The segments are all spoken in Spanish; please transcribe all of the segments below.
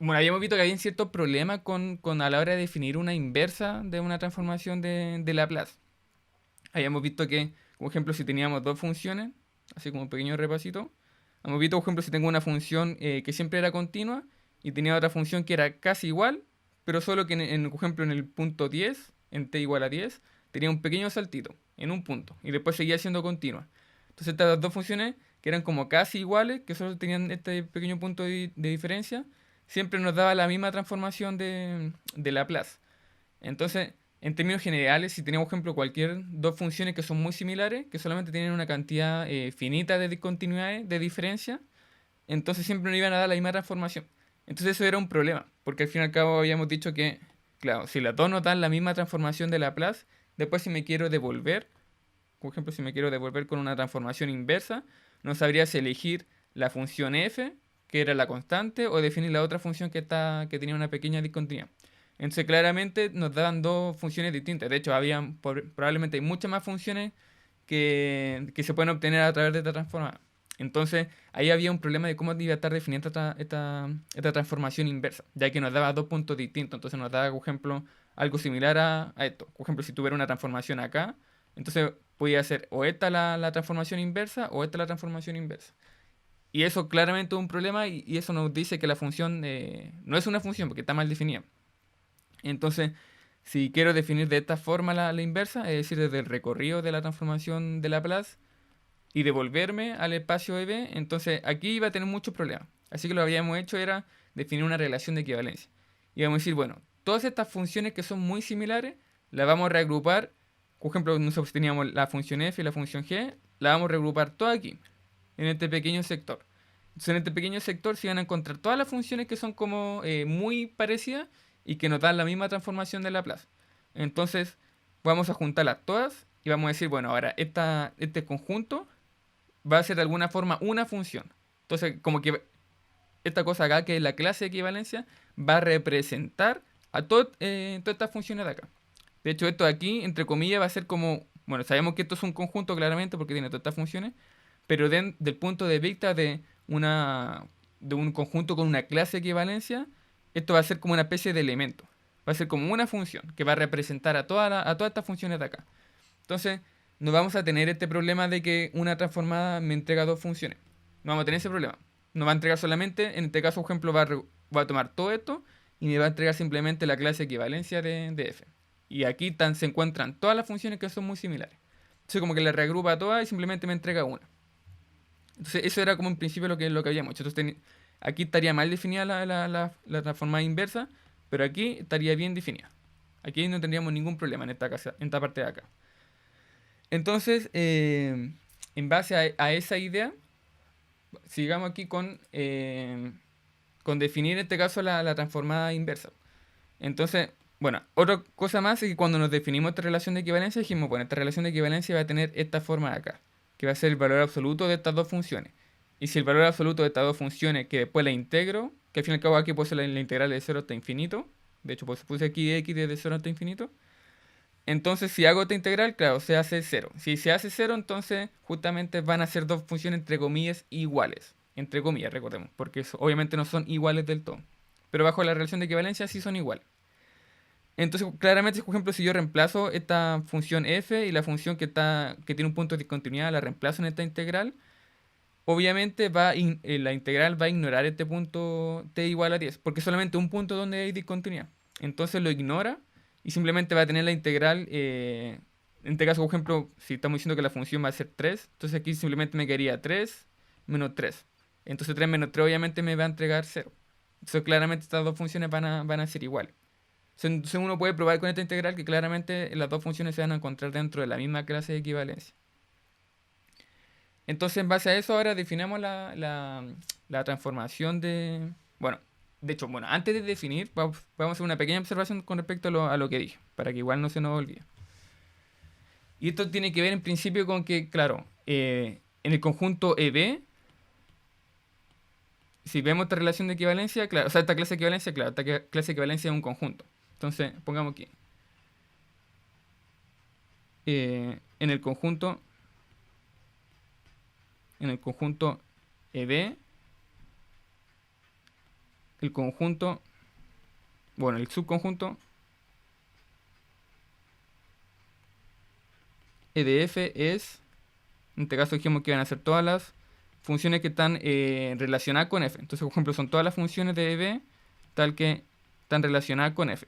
bueno, habíamos visto que había ciertos problemas con a la hora de definir una inversa de una transformación de Laplace. Habíamos visto que, por ejemplo, si teníamos dos funciones, así como un pequeño repasito, hemos visto, por ejemplo, si tengo una función que siempre era continua y tenía otra función que era casi igual, pero solo que, por ejemplo, en el punto 10 en t igual a 10 tenía un pequeño saltito en un punto y después seguía siendo continua. Entonces estas dos funciones que eran como casi iguales, que solo tenían este pequeño punto de diferencia, siempre nos daba la misma transformación de Laplace. Entonces, en términos generales, si tenemos, por ejemplo, cualquier dos funciones que son muy similares, que solamente tienen una cantidad finita de discontinuidades, de diferencia, entonces siempre nos iban a dar la misma transformación. Entonces eso era un problema, porque al fin y al cabo habíamos dicho que, claro, si las dos nos dan la misma transformación de Laplace, después si me quiero devolver, por ejemplo, si me quiero devolver con una transformación inversa, no sabría si elegir la función f, que era la constante, o definir la otra función que tenía una pequeña discontinuidad. Entonces, claramente nos daban dos funciones distintas. De hecho, probablemente hay muchas más funciones que se pueden obtener a través de esta transforma. Entonces, ahí había un problema de cómo iba a estar definida esta transformación inversa, ya que nos daba dos puntos distintos. Entonces, nos daba, por ejemplo, algo similar a esto. Por ejemplo, si tuviera una transformación acá, entonces podía ser o esta la transformación inversa o esta la transformación inversa. Y eso claramente es un problema y eso nos dice que la función no es una función porque está mal definida. Entonces, si quiero definir de esta forma la inversa, es decir, desde el recorrido de la transformación de Laplace y devolverme al espacio EB, entonces aquí iba a tener muchos problemas. Así que lo que habíamos hecho era definir una relación de equivalencia. Y vamos a decir, bueno, todas estas funciones que son muy similares, las vamos a reagrupar. Por ejemplo, nosotros teníamos la función f y la función g, la vamos a reagrupar toda aquí, en este pequeño sector. Entonces, en este pequeño sector se van a encontrar todas las funciones que son como muy parecidas y que nos dan la misma transformación de Laplace. Entonces, vamos a juntarlas todas y vamos a decir, bueno, ahora este conjunto va a ser de alguna forma una función. Entonces, como que esta cosa acá, que es la clase de equivalencia, va a representar a todas estas funciones de acá. De hecho, esto de aquí, entre comillas, va a ser como, bueno, sabemos que esto es un conjunto claramente porque tiene todas estas funciones, pero del punto de vista de un conjunto con una clase de equivalencia, esto va a ser como una especie de elemento. Va a ser como una función que va a representar a todas estas funciones de acá. Entonces, no vamos a tener este problema de que una transformada me entrega dos funciones. No vamos a tener ese problema. Nos va a entregar solamente, en este caso, por ejemplo, va a tomar todo esto y me va a entregar simplemente la clase de equivalencia de f. Y aquí se encuentran todas las funciones que son muy similares. Entonces, como que la reagrupa todas y simplemente me entrega una. Entonces, eso era como en principio lo que habíamos hecho. Entonces, aquí estaría mal definida la transformada inversa, pero aquí estaría bien definida. Aquí no tendríamos ningún problema en esta parte de acá. Entonces, en base a esa idea, sigamos aquí con definir en este caso la transformada inversa. Entonces, bueno, otra cosa más es que cuando nos definimos esta relación de equivalencia, dijimos, bueno, esta relación de equivalencia va a tener esta forma de acá, que va a ser el valor absoluto de estas dos funciones. Y si el valor absoluto de estas dos funciones, que después la integro, que al fin y al cabo aquí puede ser la integral de cero hasta infinito, de hecho pues puse aquí x desde cero hasta infinito, entonces, si hago esta integral, claro, se hace cero. Si se hace cero, entonces justamente van a ser dos funciones entre comillas iguales. Entre comillas, recordemos, porque obviamente no son iguales del todo. Pero bajo la relación de equivalencia sí son iguales. Entonces, claramente, por ejemplo, si yo reemplazo esta función f y la función que tiene un punto de discontinuidad, la reemplazo en esta integral, obviamente la integral va a ignorar este punto t igual a 10, porque es solamente un punto donde hay discontinuidad. Entonces lo ignora y simplemente va a tener la integral. En este caso, por ejemplo, si estamos diciendo que la función va a ser 3, entonces aquí simplemente me quedaría 3 menos 3. Entonces 3 menos 3 obviamente me va a entregar cero. Entonces claramente estas dos funciones van a ser iguales. Entonces uno puede probar con esta integral que claramente las dos funciones se van a encontrar dentro de la misma clase de equivalencia. Entonces, en base a eso, ahora definamos la transformación de... Bueno, de hecho, bueno, antes de definir, vamos a hacer una pequeña observación con respecto a lo que dije, para que igual no se nos olvide. Y esto tiene que ver en principio con que, claro, en el conjunto EB, si vemos esta relación de equivalencia, claro, o sea, esta clase de equivalencia, claro, clase de equivalencia es un conjunto. Entonces, pongamos aquí. En el conjunto, en el conjunto EB, el conjunto, bueno, el subconjunto E de f es, en este caso dijimos que van a ser todas las funciones que están relacionadas con f. Entonces, por ejemplo, son todas las funciones de b tal que están relacionadas con f.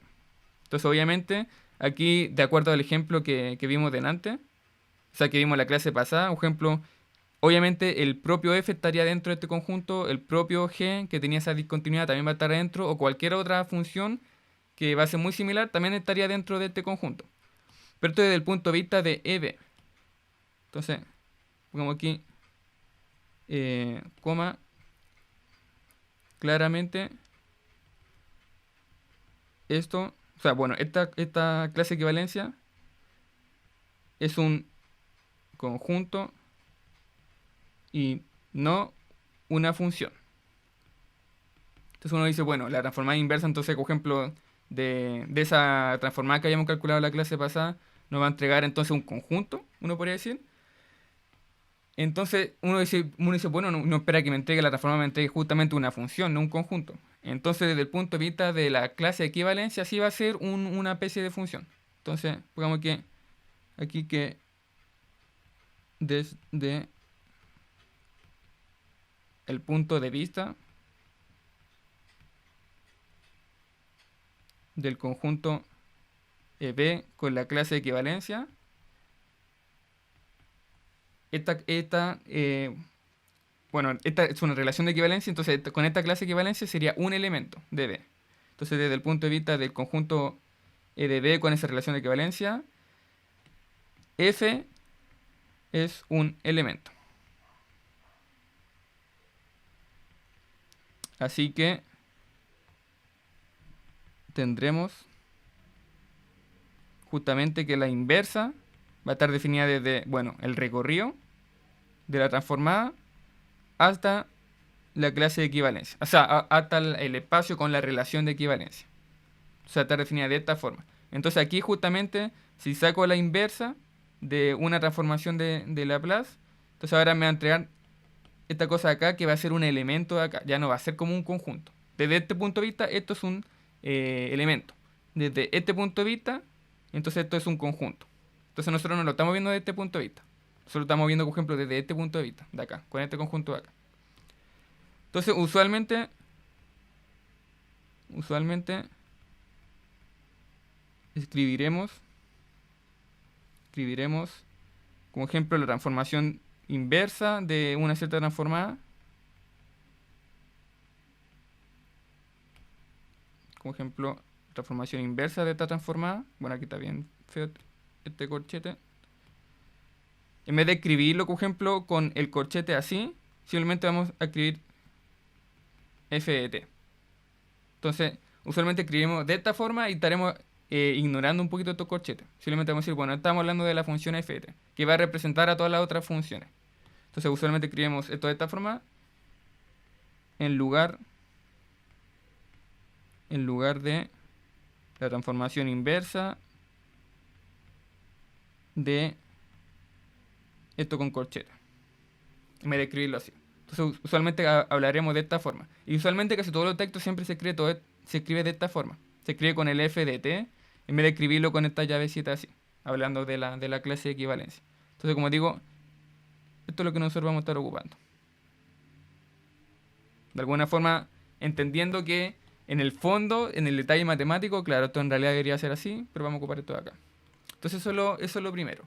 Entonces, obviamente, aquí, de acuerdo al ejemplo que vimos delante, o sea, que vimos en la clase pasada, por ejemplo, obviamente el propio f estaría dentro de este conjunto, el propio g que tenía esa discontinuidad también va a estar dentro, o cualquier otra función que va a ser muy similar también estaría dentro de este conjunto. Pero esto desde el punto de vista de EB. Entonces, pongamos aquí, coma, claramente, esto, o sea, bueno, esta clase de equivalencia es un conjunto y no una función. Entonces uno dice, bueno, la transformada inversa, entonces, por ejemplo, de esa transformada que habíamos calculado en la clase pasada, nos va a entregar entonces un conjunto, uno podría decir. Entonces uno dice, bueno, no espera que me entregue la transformada, me entregue justamente una función, no un conjunto. Entonces, desde el punto de vista de la clase de equivalencia, sí va a ser una especie de función. Entonces, pongamos que aquí que desde el punto de vista del conjunto B con la clase de equivalencia, bueno, esta es una relación de equivalencia, entonces con esta clase de equivalencia sería un elemento de B. Entonces, desde el punto de vista del conjunto E de B con esa relación de equivalencia, F es un elemento. Así que tendremos justamente que la inversa va a estar definida desde, bueno, el recorrido de la transformada hasta la clase de equivalencia. O sea, hasta el espacio con la relación de equivalencia. O sea, está definida de esta forma. Entonces aquí justamente, si saco la inversa de una transformación de Laplace, entonces ahora me va a entregar esta cosa acá que va a ser un elemento de acá. Ya no va a ser como un conjunto. Desde este punto de vista, esto es un elemento. Desde este punto de vista, entonces esto es un conjunto. Entonces nosotros no lo estamos viendo desde este punto de vista. Nosotros lo estamos viendo, por ejemplo, desde este punto de vista, de acá, con este conjunto de acá. Entonces, usualmente escribiremos como ejemplo la transformación inversa de una cierta transformada. Como ejemplo, transformación inversa de esta transformada. Bueno, aquí está bien feo este corchete. En vez de escribirlo, por ejemplo, con el corchete así, simplemente vamos a escribir f de t. Entonces, usualmente escribimos de esta forma y estaremos ignorando un poquito estos corchetes. Simplemente vamos a decir, bueno, estamos hablando de la función f de t, que va a representar a todas las otras funciones. Entonces, usualmente escribimos esto de esta forma en lugar de la transformación inversa de esto con corchete. En vez de escribirlo así. Entonces, usualmente hablaremos de esta forma. Y usualmente casi todos los textos siempre se escribe de esta forma. Se escribe con el f de t en vez de escribirlo con esta llavecita así. Hablando de la clase de equivalencia. Entonces, como digo, esto es lo que nosotros vamos a estar ocupando. De alguna forma, entendiendo que en el fondo, en el detalle matemático, claro, esto en realidad debería ser así, pero vamos a ocupar esto de acá. Entonces eso es lo primero.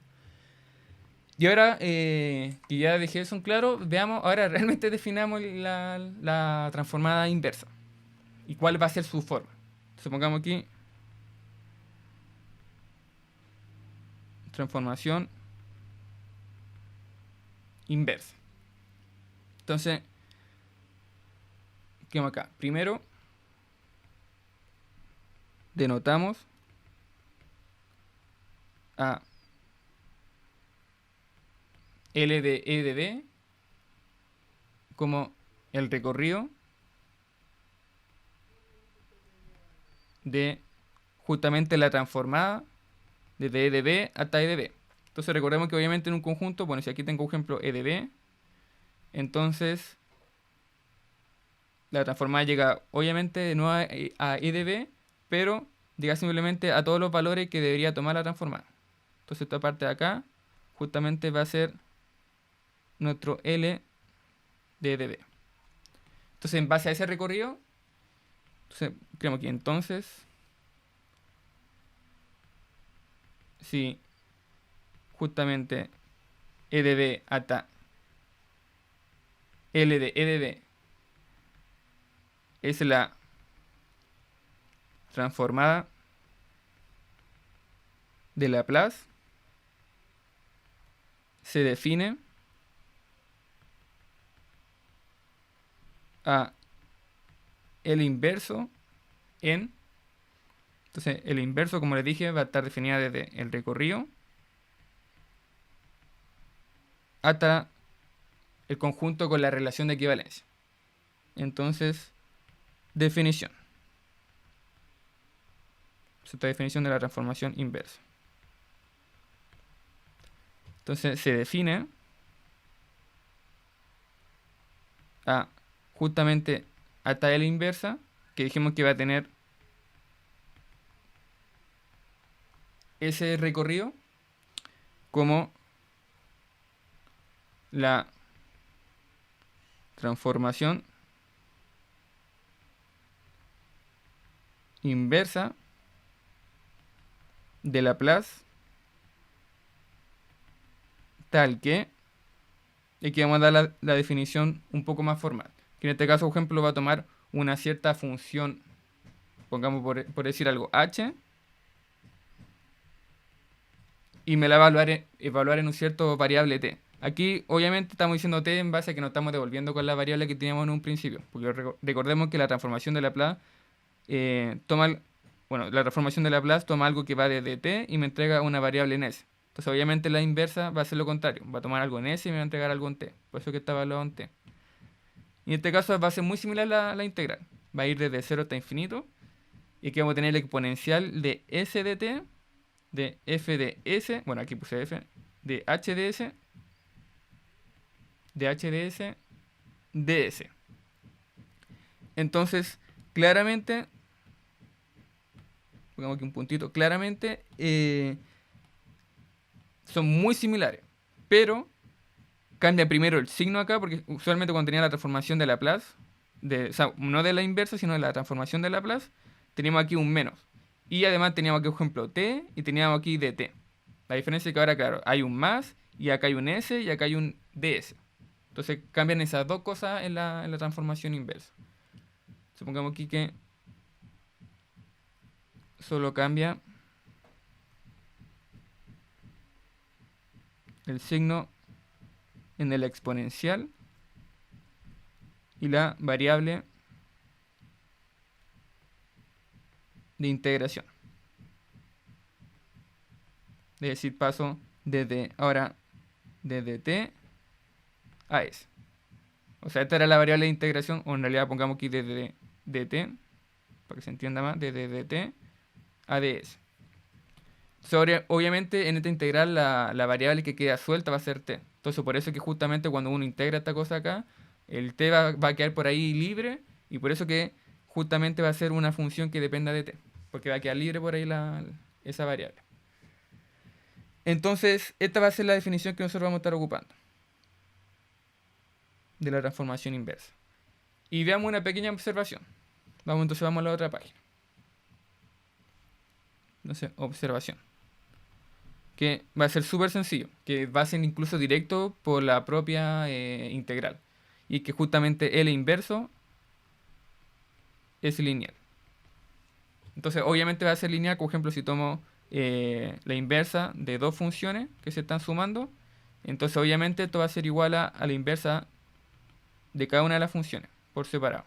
Y ahora que ya dejé eso en claro, veamos, ahora realmente definamos la transformada inversa. ¿Y cuál va a ser su forma? Supongamos aquí transformación inversa. Entonces, ¿qué vamos acá? Primero, denotamos a L de E de B como el recorrido de justamente la transformada desde E de B hasta E de B. Entonces recordemos que obviamente en un conjunto, bueno, si aquí tengo ejemplo E de B, entonces La transformada llega obviamente de nuevo a e de b, pero llega simplemente a todos los valores que debería tomar la transformada. Entonces esta parte de acá justamente va a ser nuestro L de e de b. Entonces en base a ese recorrido, entonces creemos que entonces, si justamente e de b hasta L de e de b es la transformada de Laplace, se define a el inverso en... Entonces el inverso, como les dije, va a estar definida desde el recorrido hasta el conjunto con la relación de equivalencia. Entonces, definición. Esta definición de la transformación inversa. Entonces se define a justamente hasta L inversa, que dijimos que va a tener ese recorrido como la transformación inversa de Laplace tal que, y aquí vamos a dar la definición un poco más formal, que en este caso, por ejemplo, va a tomar una cierta función, pongamos por decir algo, h, y me la va a evaluar en un cierto variable t. Aquí obviamente estamos diciendo t en base a que nos estamos devolviendo con la variable que teníamos en un principio, porque recordemos que la transformación de Laplace la transformación de Laplace toma algo que va desde t y me entrega una variable en s. Entonces obviamente la inversa va a ser lo contrario, va a tomar algo en s y me va a entregar algo en t, por eso que está evaluado en t. Y en este caso va a ser muy similar a la integral, va a ir desde 0 hasta infinito, y aquí vamos a tener el exponencial de s de t, de f de s, bueno aquí puse f, de h de s, de h de s, de s. Entonces, claramente, pongamos aquí un puntito, claramente son muy similares, pero cambia primero el signo acá, porque usualmente cuando tenía la transformación de Laplace, o sea, no de la inversa, sino de la transformación de Laplace, teníamos aquí un menos. Y además teníamos aquí, por ejemplo, t, y teníamos aquí dt. La diferencia es que ahora, claro, hay un más, y acá hay un s, y acá hay un ds. Entonces cambian esas dos cosas en la transformación inversa. Supongamos aquí que solo cambia el signo en el exponencial y la variable de integración. Es decir, paso desde t a s. O sea, esta era la variable de integración, o en realidad pongamos aquí desde dt, para que se entienda más, desde dt a ds. Obviamente en esta integral la variable que queda suelta va a ser t. Entonces por eso que justamente cuando uno integra esta cosa acá, el t va a quedar por ahí libre, y por eso que justamente va a ser una función que dependa de t, porque va a quedar libre por ahí esa variable. Entonces esta va a ser la definición que nosotros vamos a estar ocupando de la transformación inversa. Y veamos una pequeña observación. Entonces vamos a la otra página. Entonces, observación. Que va a ser súper sencillo, que va a ser incluso directo por la propia integral. Y que justamente L inverso es lineal. Entonces, obviamente va a ser lineal, por ejemplo, si tomo la inversa de dos funciones que se están sumando, entonces obviamente esto va a ser igual a la inversa de cada una de las funciones, por separado.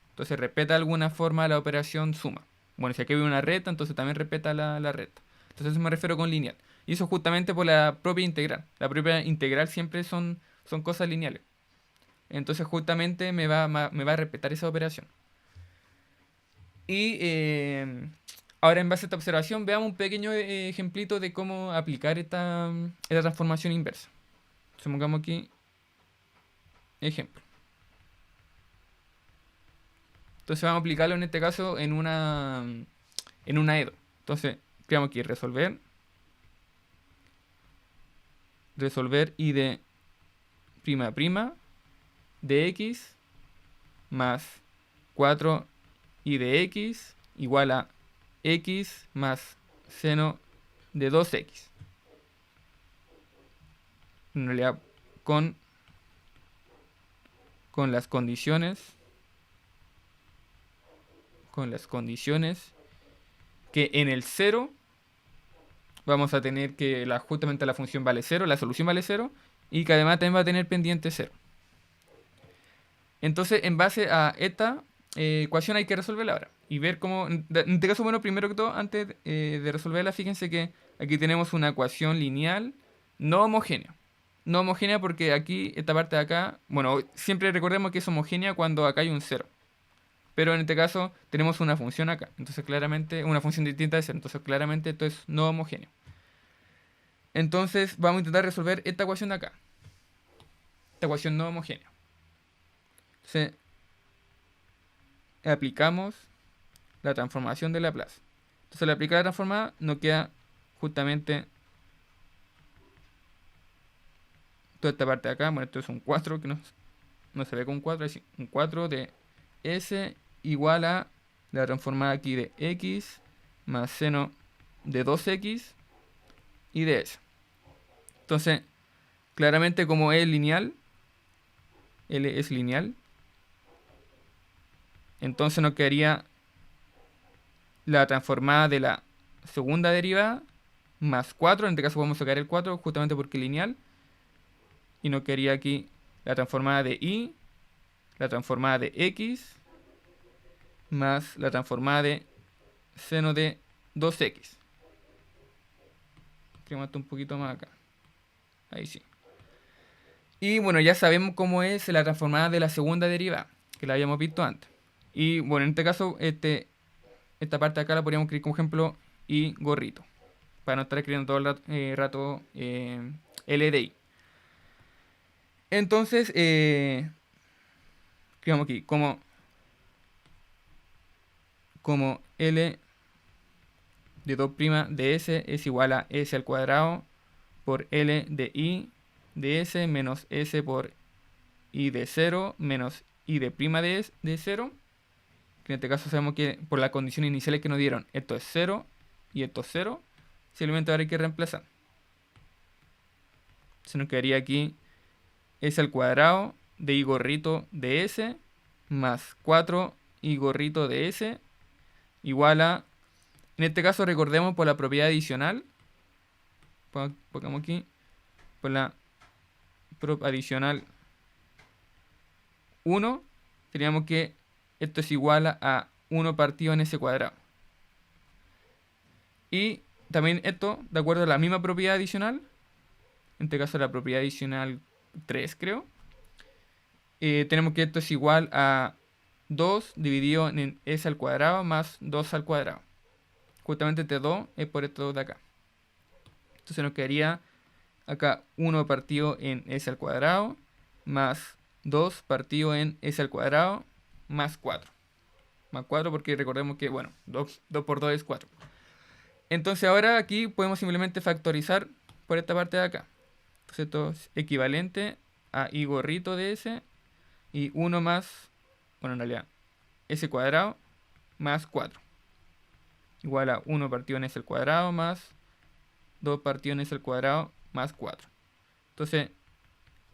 Entonces respeta de alguna forma la operación suma. Bueno, si aquí hay una recta, entonces también respeta la recta. Entonces eso me refiero con lineal. Y eso justamente por la propia integral. La propia integral siempre son cosas lineales. Entonces justamente me va a respetar esa operación. Y ahora en base a esta observación veamos un pequeño ejemplito de cómo aplicar esta transformación inversa. Supongamos aquí ejemplo. Entonces vamos a aplicarlo en este caso en una EDO. Entonces creamos aquí resolver y de prima prima de x más 4 y de x igual a x más seno de 2x. En realidad con las condiciones que en el 0 vamos a tener que justamente la función vale 0, la solución vale 0 y que además también va a tener pendiente 0. Entonces, en base a esta ecuación hay que resolverla ahora y ver cómo, en este caso, bueno, primero que todo, antes de resolverla, fíjense que aquí tenemos una ecuación lineal no homogénea. No homogénea porque aquí, esta parte de acá, bueno, siempre recordemos que es homogénea cuando acá hay un 0. Pero en este caso tenemos una función acá, entonces claramente, una función distinta de 0, entonces claramente esto es no homogéneo. Entonces vamos a intentar resolver esta ecuación de acá, esta ecuación no homogénea. Entonces aplicamos la transformación de Laplace. Entonces al aplicar la transformada nos queda justamente toda esta parte de acá. Bueno, esto es un 4 que no se ve con un 4, es un 4 de S igual a la transformada aquí de x más seno de 2x y de S. Entonces, claramente como es lineal, L es lineal, entonces nos quedaría la transformada de la segunda derivada más 4, en este caso podemos sacar el 4 justamente porque es lineal, y nos quedaría aquí la transformada de y, la transformada de x, más la transformada de seno de 2x. Creo un poquito más acá. Ahí sí. Y bueno, ya sabemos cómo es la transformada de la segunda derivada, que la habíamos visto antes. Y bueno, en este caso, esta parte de acá la podríamos escribir como ejemplo y gorrito, para no estar escribiendo todo el rato L de I. Entonces, escribamos aquí como L de 2' de S es igual a S al cuadrado por L de I de S menos S por I de 0 menos I de prima de 0. Que en este caso sabemos que por las condiciones iniciales que nos dieron, esto es 0 y esto es 0. Simplemente ahora hay que reemplazar. Se nos quedaría aquí S al cuadrado de I gorrito de S más 4 I gorrito de S igual a, en este caso recordemos por la propiedad adicional, pongamos aquí, por la prop adicional 1, teníamos que esto es igual a 1 partido en S cuadrado. Y también esto, de acuerdo a la misma propiedad adicional, en este caso la propiedad adicional 3 creo, tenemos que esto es igual a 2 dividido en S al cuadrado más 2 al cuadrado. Justamente este 2 es por esto de acá. Entonces nos quedaría acá 1 partido en S al cuadrado más 2 partido en S al cuadrado más 4. Más 4 porque recordemos que, bueno, 2 por 2 es 4. Entonces ahora aquí podemos simplemente factorizar por esta parte de acá. Entonces esto es equivalente a I gorrito de S y 1 más, bueno, en realidad, S cuadrado más 4. Igual a 1 partido en S al cuadrado más 2 partido en S al cuadrado más 4. Entonces,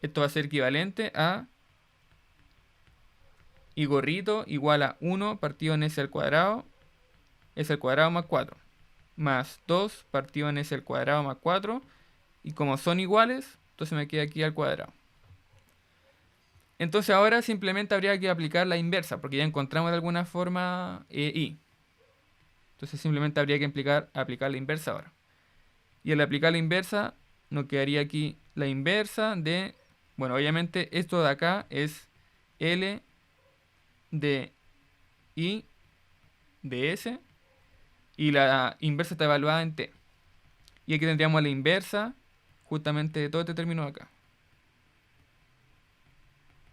esto va a ser equivalente a I gorrito igual a 1 partido en S al cuadrado más 4. Más 2 partido en S al cuadrado más 4. Y como son iguales, entonces me queda aquí al cuadrado. Entonces ahora simplemente habría que aplicar la inversa, porque ya encontramos de alguna forma I. Entonces simplemente habría que aplicar la inversa ahora. Y al aplicar la inversa, nos quedaría aquí la inversa de, bueno, obviamente esto de acá es L de I de S. Y la inversa está evaluada en T. Y aquí tendríamos la inversa justamente de todo este término de acá.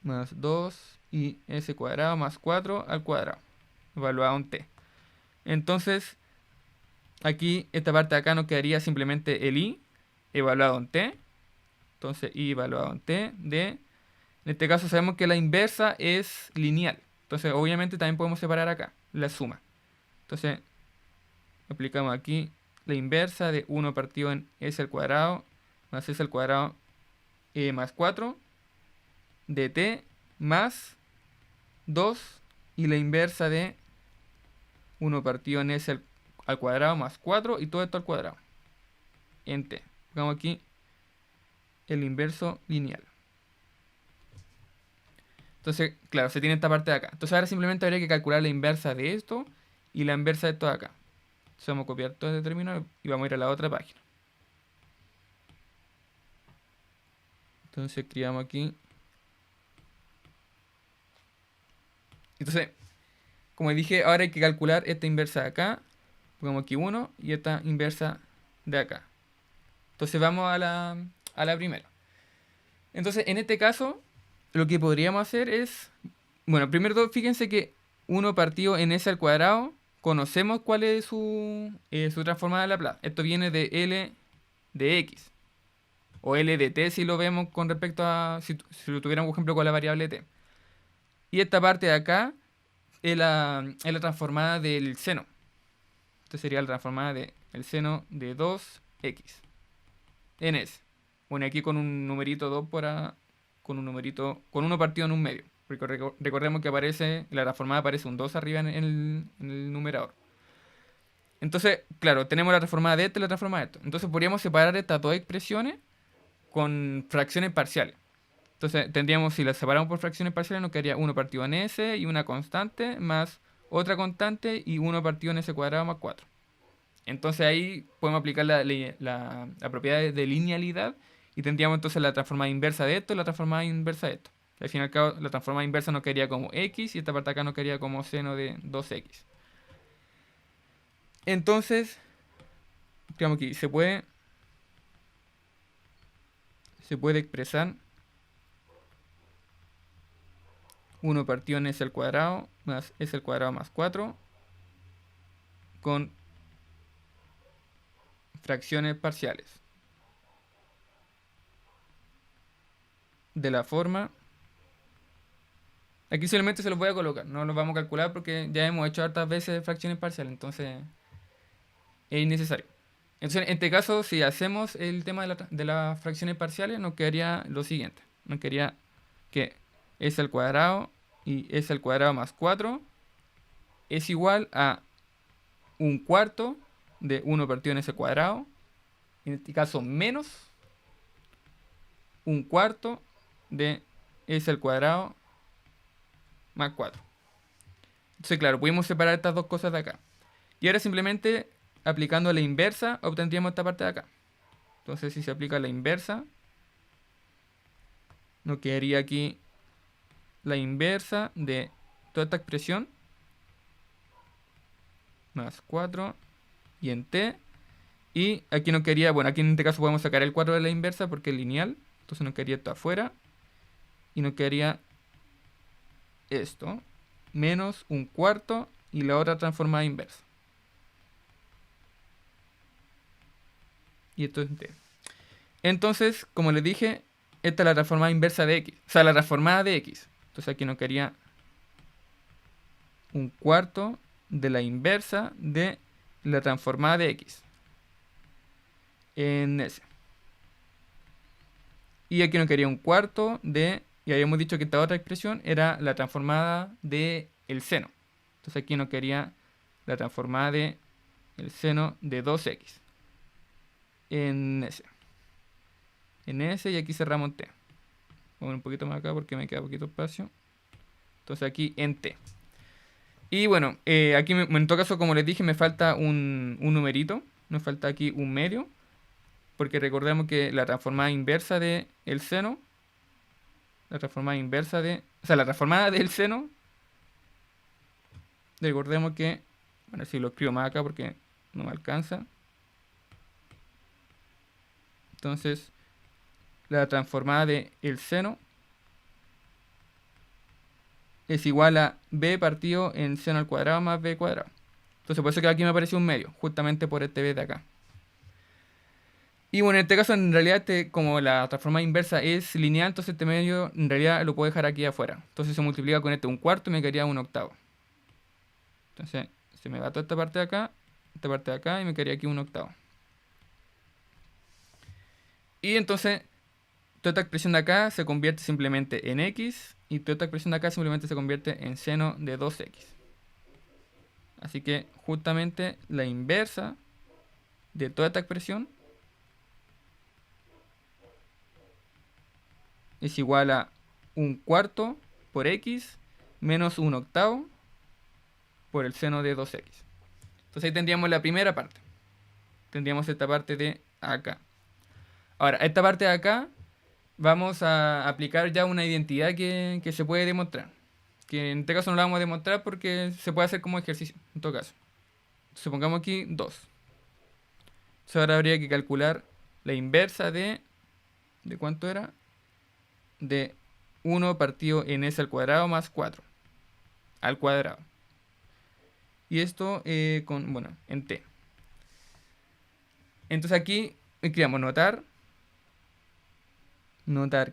Más 2 y S cuadrado más 4 al cuadrado. evaluado en t. Entonces, aquí, esta parte de acá nos quedaría simplemente el i evaluado en t. Entonces, i evaluado en t de... En este caso sabemos que la inversa es lineal. Entonces, obviamente también podemos separar acá la suma. Entonces, aplicamos aquí la inversa de 1 partido en s al cuadrado más s al cuadrado más 4 de t más 2 y la inversa de 1 partido en s al cuadrado más 4 y todo esto al cuadrado en t. Pongamos aquí el inverso lineal. Entonces, claro, se tiene esta parte de acá. Entonces ahora simplemente habría que calcular la inversa de esto y la inversa de esto de acá. Entonces vamos a copiar todo este término y vamos a ir a la otra página. Entonces escribamos aquí. Entonces, como dije, ahora hay que calcular esta inversa de acá. Pongamos aquí 1 y esta inversa de acá. Entonces vamos a la primera. Entonces, en este caso, lo que podríamos hacer es... Bueno, primero todo, fíjense que 1 partido en s al cuadrado, conocemos cuál es su transformada de Laplace. Esto viene de L de x. O L de t si lo vemos con respecto a... Si lo tuviéramos, por ejemplo, con la variable t. Y esta parte de acá es la transformada del seno. Esta sería la transformada del seno de 2x en s. Bueno, aquí con un numerito 2 con un numerito, con 1 partido en un medio. Porque recordemos que aparece, la transformada aparece un 2 arriba en el numerador. Entonces, claro, tenemos la transformada de esto y la transformada de esto. Entonces podríamos separar estas dos expresiones con fracciones parciales. Entonces tendríamos, si las separamos por fracciones parciales, nos quedaría 1 partido en s y una constante más otra constante y 1 partido en s cuadrado más 4. Entonces ahí podemos aplicar la propiedad de linealidad y tendríamos entonces la transformada inversa de esto y la transformada inversa de esto. Al fin y al cabo, la transformada inversa nos quedaría como x y esta parte acá nos quedaría como seno de 2x. Entonces, digamos aquí, se puede expresar 1 partido en s al cuadrado más s al cuadrado más 4 con fracciones parciales. De la forma... Aquí solamente se los voy a colocar, no los vamos a calcular porque ya hemos hecho hartas veces fracciones parciales, entonces es innecesario. Entonces, en este caso, si hacemos el tema de las fracciones parciales, nos quedaría lo siguiente. Nos quedaría que s al cuadrado y s al cuadrado más 4 es igual a un cuarto de 1 partido en s cuadrado. En este caso, menos un cuarto de s al cuadrado más 4. Entonces, claro, pudimos separar estas dos cosas de acá. Y ahora simplemente aplicando la inversa obtendríamos esta parte de acá. Entonces, si se aplica la inversa, nos quedaría aquí la inversa de toda esta expresión más 4 y en t. Y aquí nos quedaría, bueno, aquí en este caso podemos sacar el 4 de la inversa porque es lineal. Entonces nos quedaría esto afuera. Y nos quedaría esto menos un cuarto y la otra transformada inversa. Y esto es t. Entonces, como les dije, esta es la transformada inversa de x. O sea, la transformada de x. Entonces aquí nos quedaría un cuarto de la inversa de la transformada de x en S. Y aquí nos quedaría un cuarto de... Y habíamos dicho que esta otra expresión era la transformada de el seno. Entonces aquí nos quedaría la transformada de el seno de 2x en S. En S y aquí cerramos en T. Vamos un poquito más acá porque me queda poquito espacio. Entonces aquí en T. Y bueno, aquí en todo caso, como les dije, me falta un numerito. Me falta aquí un medio. Porque recordemos que la transformada inversa de el seno. La transformada inversa de... O sea, la transformada del seno. Recordemos que... Bueno, si lo escribo más acá porque no me alcanza. Entonces, la transformada de el seno es igual a b partido en seno al cuadrado más b cuadrado. Entonces por eso que aquí me apareció un medio, justamente por este b de acá. Y bueno, en este caso en realidad como la transformada inversa es lineal, entonces este medio en realidad lo puedo dejar aquí afuera. Entonces se multiplica con este un cuarto y me quedaría un octavo. Entonces se me va toda esta parte de acá y me quedaría aquí un octavo. Y entonces toda esta expresión de acá se convierte simplemente en x y toda esta expresión de acá simplemente se convierte en seno de 2x. Así que justamente la inversa de toda esta expresión es igual a un cuarto por x menos un octavo por el seno de 2x. Entonces ahí tendríamos la primera parte. Tendríamos esta parte de acá. Ahora, esta parte de acá vamos a aplicar ya una identidad que se puede demostrar. Que en este caso no la vamos a demostrar porque se puede hacer como ejercicio, en todo caso. Supongamos aquí 2. Entonces ahora habría que calcular la inversa de... ¿De cuánto era? De 1 partido en s al cuadrado más 4 al cuadrado. Y esto bueno, en t. Entonces aquí escribamos notar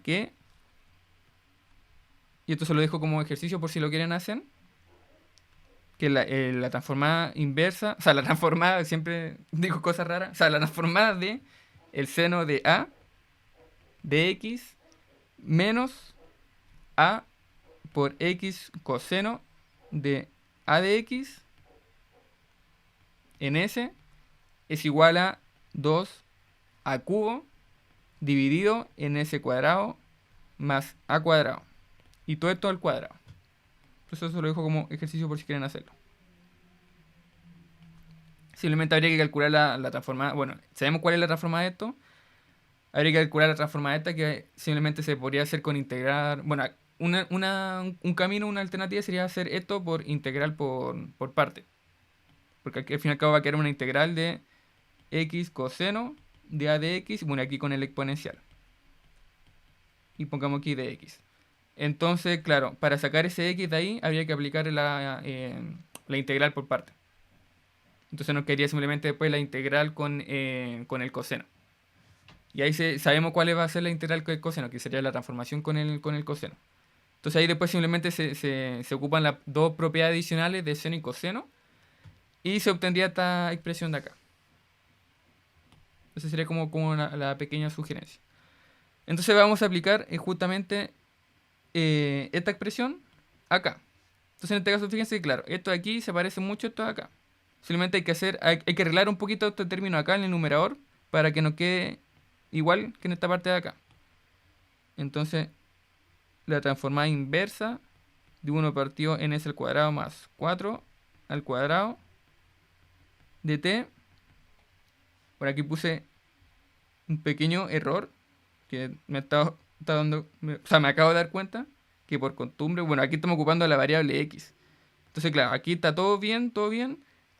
que, y esto se lo dejo como ejercicio por si lo quieren hacer, que la transformada inversa, o sea, la transformada, siempre digo cosas raras, o sea, la transformada de el seno de a de x menos a por x coseno de a de x en s es igual a 2 a cubo dividido en s cuadrado más a cuadrado. Y todo esto al cuadrado. Entonces eso lo dejo como ejercicio por si quieren hacerlo. Simplemente habría que calcular la transformada. Bueno, sabemos cuál es la transformada de esto. Habría que calcular la transformada de esta que simplemente se podría hacer con integrar. Bueno, un camino, una alternativa sería hacer esto por integral por parte. Porque aquí al fin y al cabo va a quedar una integral de x coseno de a de x. Bueno, aquí con el exponencial. Y pongamos aquí de x. Entonces, claro, para sacar ese x de ahí habría que aplicar la integral por parte. Entonces nos quedaría simplemente después la integral con el coseno. Y ahí sabemos cuál va a ser la integral con el coseno, que sería la transformación con el coseno. Entonces ahí después simplemente se ocupan las dos propiedades adicionales de seno y coseno. Y se obtendría esta expresión de acá. Esa sería como la pequeña sugerencia. Entonces vamos a aplicar justamente esta expresión acá. Entonces en este caso fíjense que claro, esto de aquí se parece mucho a esto de acá. Simplemente hay que arreglar un poquito este término acá en el numerador para que nos quede igual que en esta parte de acá. Entonces la transformada inversa de 1 partido en s al cuadrado más 4 al cuadrado de t. Por aquí puse un pequeño error que me está dando, o sea, me acabo de dar cuenta que por costumbre, bueno, aquí estamos ocupando la variable x. Entonces, claro, aquí está todo bien,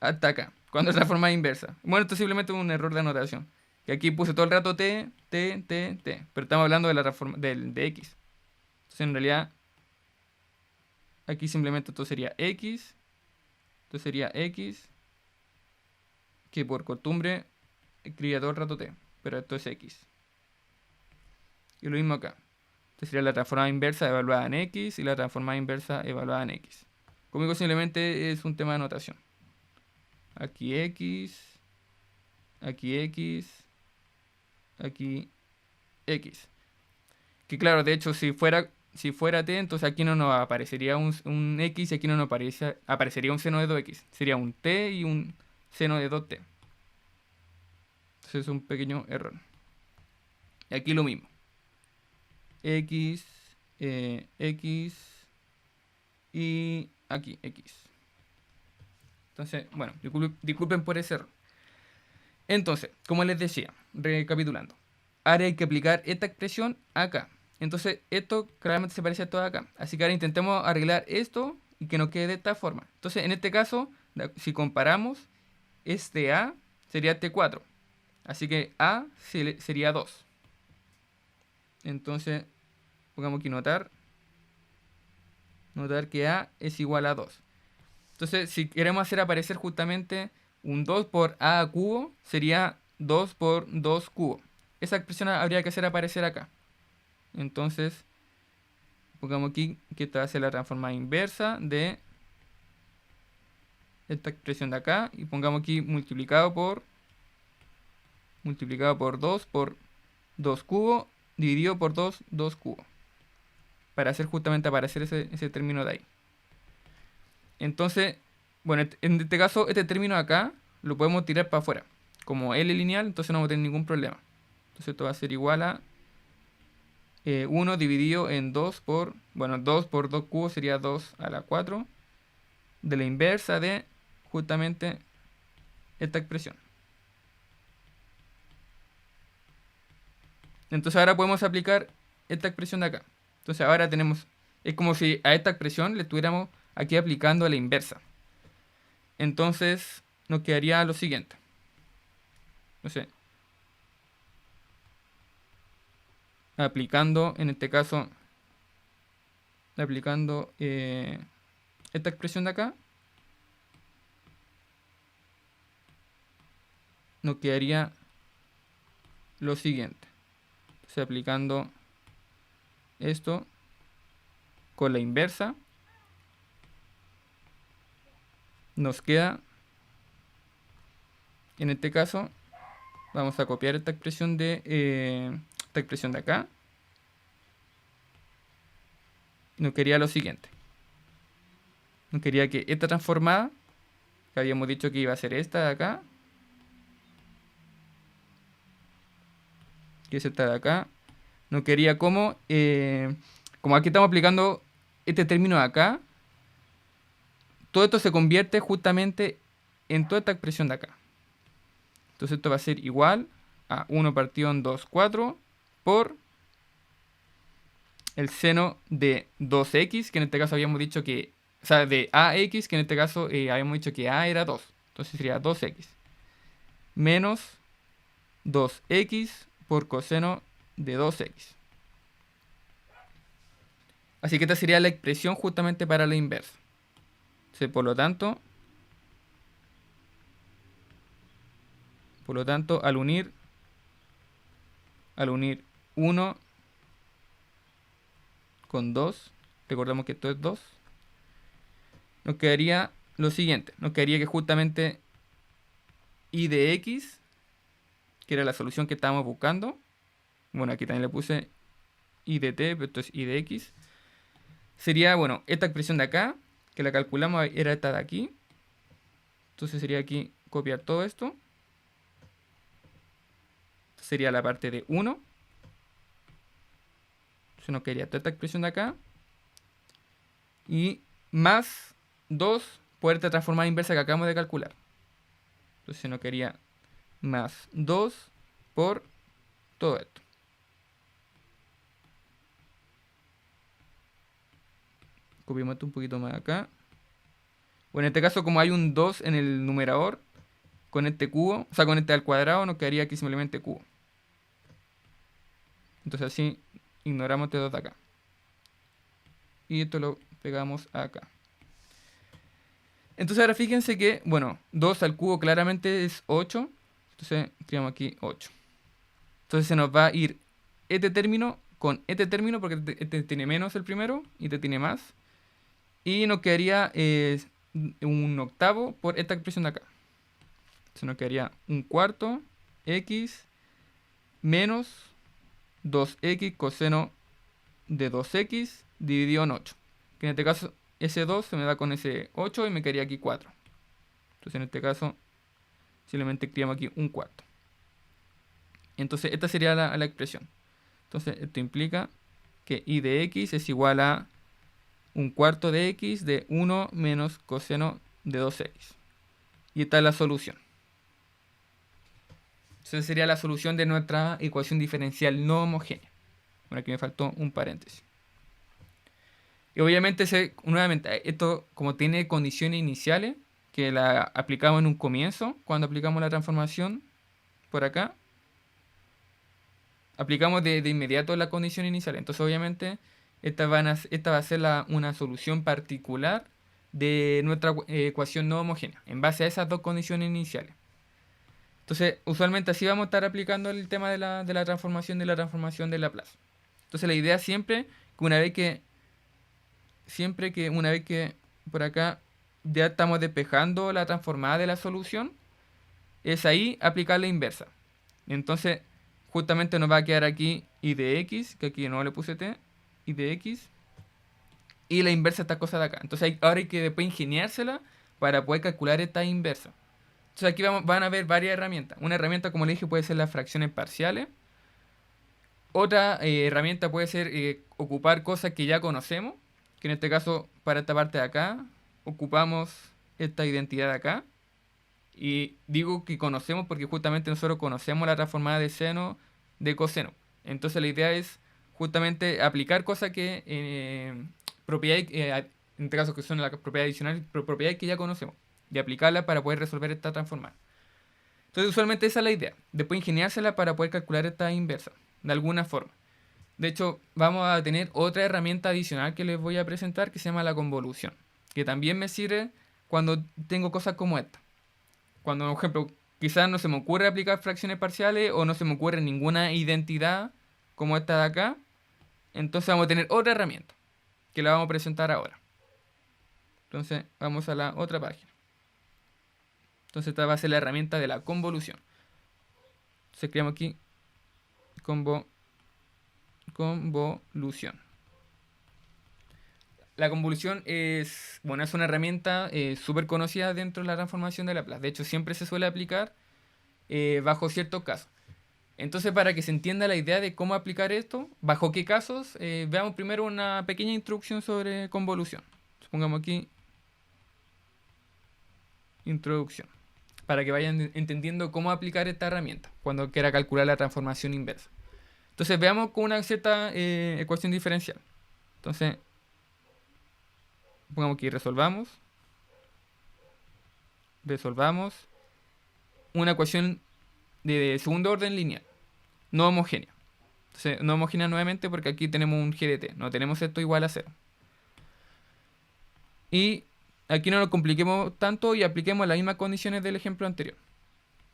hasta acá, cuando es la forma inversa. Bueno, esto es simplemente un error de anotación. Que aquí puse todo el rato t, pero estamos hablando de la transforma de x. Entonces, en realidad, aquí simplemente esto sería x, que por costumbre escribía todo el rato t, pero esto es x. Y lo mismo acá. Esta sería la transformada inversa evaluada en x y la transformada inversa evaluada en x. Conmigo simplemente es un tema de notación. Aquí x, aquí x, aquí x. Que claro, de hecho, si fuera t, entonces aquí no nos aparecería un x y aquí no nos aparecería un seno de 2x. Sería un t y un seno de 2t. Entonces es un pequeño error. Y aquí lo mismo. X, x y aquí x. Entonces, bueno, disculpen por ese error. Entonces, como les decía, recapitulando, ahora hay que aplicar esta expresión acá. Entonces, esto claramente se parece a esto de acá. Así que ahora intentemos arreglar esto y que nos quede de esta forma. Entonces, en este caso, si comparamos, este A sería T4. Así que A sería 2. Entonces, pongamos aquí notar. notar que A es igual a 2. Entonces, si queremos hacer aparecer justamente un 2 por A cubo, sería 2 por 2 cubo. Esa expresión habría que hacer aparecer acá. Entonces, pongamos aquí que esta va a ser la transformada inversa de esta expresión de acá. Y pongamos aquí multiplicado por 2 por 2 cubo dividido por 2, 2 cubo. Para hacer justamente aparecer ese término de ahí. Entonces, bueno, en este caso, este término de acá lo podemos tirar para afuera. Como L lineal, entonces no vamos a tener ningún problema. Entonces esto va a ser igual a 1 dividido en 2 por... Bueno, 2 por 2 cubos sería 2 a la 4. De la inversa de justamente esta expresión. Entonces ahora podemos aplicar esta expresión de acá. Entonces ahora tenemos... Es como si a esta expresión le estuviéramos aquí aplicando a la inversa. Entonces nos quedaría lo siguiente. No sé. Aplicando, en este caso, aplicando esta expresión de acá, nos quedaría lo siguiente. Entonces aplicando esto con la inversa, nos queda, en este caso, vamos a copiar esta expresión de acá. Nos quedaría lo siguiente. Nos quedaría que esta transformada, que habíamos dicho que iba a ser esta de acá, que es esta de acá, nos quedaría como aquí estamos aplicando este término de acá, todo esto se convierte justamente en toda esta expresión de acá. Entonces esto va a ser igual a 1 partido en 2, 4 por el seno de 2x, que en este caso habíamos dicho que, o sea, de ax, que en este caso habíamos dicho que a era 2. Entonces sería 2x menos 2x por coseno de 2x. Así que esta sería la expresión justamente para la inversa. Entonces, por lo tanto, al unir 1 con 2, recordemos que esto es 2, nos quedaría lo siguiente. Nos quedaría que justamente y de x, que era la solución que estábamos buscando, bueno, aquí también le puse y de t, pero esto es y de x, sería, bueno, esta expresión de acá, que la calculamos, era esta de aquí. Entonces sería aquí copiar todo esto. Sería la parte de 1. Entonces nos quedaría toda esta expresión de acá. Y más 2 por esta transformada inversa que acabamos de calcular. Entonces nos quedaría más 2 por todo esto. Copiamos esto un poquito más acá. Bueno, en este caso, como hay un 2 en el numerador, con este cubo, o sea, con este al cuadrado, nos quedaría aquí simplemente cubo. Entonces así ignoramos este 2 de acá. Y esto lo pegamos acá. Entonces ahora fíjense que, bueno, 2 al cubo claramente es 8. Entonces escribamos aquí 8. Entonces se nos va a ir este término con este término, porque este tiene menos el primero y este tiene más. Y nos quedaría un octavo por esta expresión de acá. Se nos quedaría un cuarto x menos 2x coseno de 2x dividido en 8. Que en este caso ese 2 se me da con ese 8 y me quedaría aquí 4. Entonces en este caso simplemente escribimos aquí un cuarto. Entonces esta sería la expresión. Entonces esto implica que y de x es igual a un cuarto de x de 1 menos coseno de 2x. Y esta es la solución. Esa sería la solución de nuestra ecuación diferencial no homogénea. Bueno, aquí me faltó un paréntesis. Y obviamente, nuevamente, esto como tiene condiciones iniciales, que la aplicamos en un comienzo, cuando aplicamos la transformación por acá, aplicamos de inmediato la condición inicial. Entonces, obviamente, esta va a ser una solución particular de nuestra ecuación no homogénea, en base a esas dos condiciones iniciales. Entonces, usualmente así vamos a estar aplicando el tema de la transformación de Laplace. Entonces, la idea siempre que una vez que por acá ya estamos despejando la transformada de la solución, es ahí aplicar la inversa. Entonces, justamente nos va a quedar aquí y de x, que aquí no le puse t, y de x, y la inversa esta cosa de acá. Entonces, ahora hay que después ingeniársela para poder calcular esta inversa. Entonces, aquí van a ver varias herramientas. Una herramienta, como le dije, puede ser las fracciones parciales. Otra herramienta puede ser ocupar cosas que ya conocemos, que en este caso, para esta parte de acá, ocupamos esta identidad de acá. Y digo que conocemos porque justamente nosotros conocemos la transformada de seno de coseno. Entonces la idea es justamente aplicar cosas que, propiedades, en este caso que son las propiedades adicionales, pero propiedades que ya conocemos, y aplicarlas para poder resolver esta transformada. Entonces usualmente esa es la idea, después ingeniársela para poder calcular esta inversa, de alguna forma. De hecho, vamos a tener otra herramienta adicional que les voy a presentar que se llama la convolución, que también me sirve cuando tengo cosas como esta. Cuando, por ejemplo, quizás no se me ocurre aplicar fracciones parciales o no se me ocurre ninguna identidad como esta de acá, entonces vamos a tener otra herramienta que la vamos a presentar ahora. Entonces vamos a la otra página. Entonces esta va a ser la herramienta de la convolución. Entonces creamos aquí convolución. La convolución es una herramienta súper conocida dentro de la transformación de Laplace. De hecho, siempre se suele aplicar bajo ciertos casos. Entonces, para que se entienda la idea de cómo aplicar esto, bajo qué casos, veamos primero una pequeña introducción sobre convolución. Pongamos aquí introducción, para que vayan entendiendo cómo aplicar esta herramienta cuando quiera calcular la transformación inversa. Entonces, veamos con una cierta ecuación diferencial. Entonces, pongamos aquí resolvamos una ecuación de segundo orden lineal, no homogénea. Entonces, no homogénea nuevamente porque aquí tenemos un g de t, no tenemos esto igual a 0. Y aquí no nos compliquemos tanto y apliquemos las mismas condiciones del ejemplo anterior.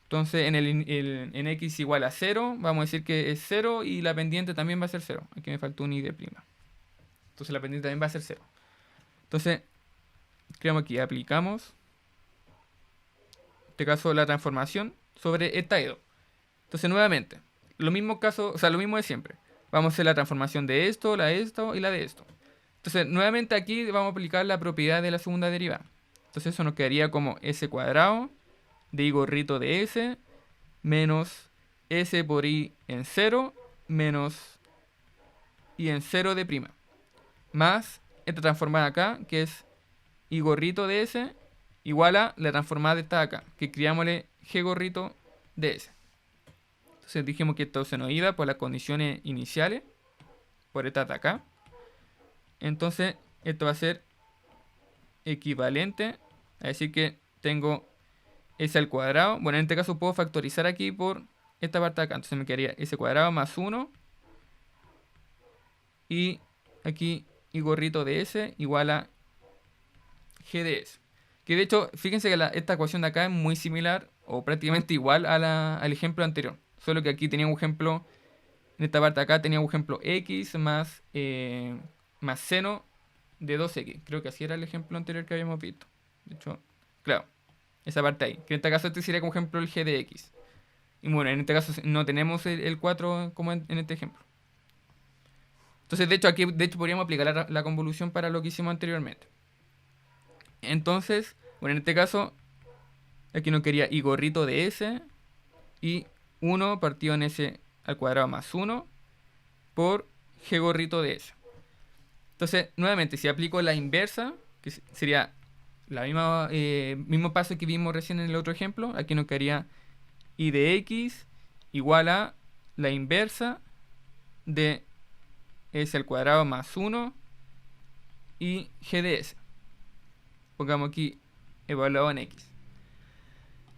Entonces, en x igual a 0, vamos a decir que es 0 y la pendiente también va a ser 0. Aquí me faltó un i de prima. Entonces, la pendiente también va a ser 0. Entonces, creamos aquí, aplicamos, en este caso, la transformación sobre esta EDO. Entonces, nuevamente, lo mismo caso, o sea, lo mismo de siempre. Vamos a hacer la transformación de esto, la de esto y la de esto. Entonces, nuevamente aquí vamos a aplicar la propiedad de la segunda derivada. Entonces, eso nos quedaría como s cuadrado de i gorrito de s menos s por i en 0 menos i en 0 de prima. Más esta transformada acá, que es i gorrito de s igual a la transformada de esta de acá, que criámosle g gorrito de s. Entonces dijimos que esto se nos iba por las condiciones iniciales, por esta de acá. Entonces esto va a ser equivalente a decir que tengo s al cuadrado. Bueno, en este caso puedo factorizar aquí por esta parte de acá. Entonces me quedaría s cuadrado más 1. Y aquí i gorrito de s igual a g de s. Que de hecho, fíjense que esta ecuación de acá es muy similar o prácticamente igual al ejemplo anterior. Solo que aquí tenía un ejemplo, en esta parte de acá tenía un ejemplo x más seno de 2x. Creo que así era el ejemplo anterior que habíamos visto. De hecho, claro, esa parte ahí. Que en este caso este sería como ejemplo el g de x. Y bueno, en este caso no tenemos el 4 como en este ejemplo. Entonces, de hecho, aquí podríamos aplicar la convolución para lo que hicimos anteriormente. Entonces, bueno, en este caso, aquí nos quería i gorrito de s y 1 partido en s al cuadrado más 1 por g gorrito de s. Entonces, nuevamente, si aplico la inversa, que sería la mismo paso que vimos recién en el otro ejemplo, aquí nos quedaría i de x igual a la inversa de s al cuadrado más 1 y g de s. Pongamos aquí evaluado en x.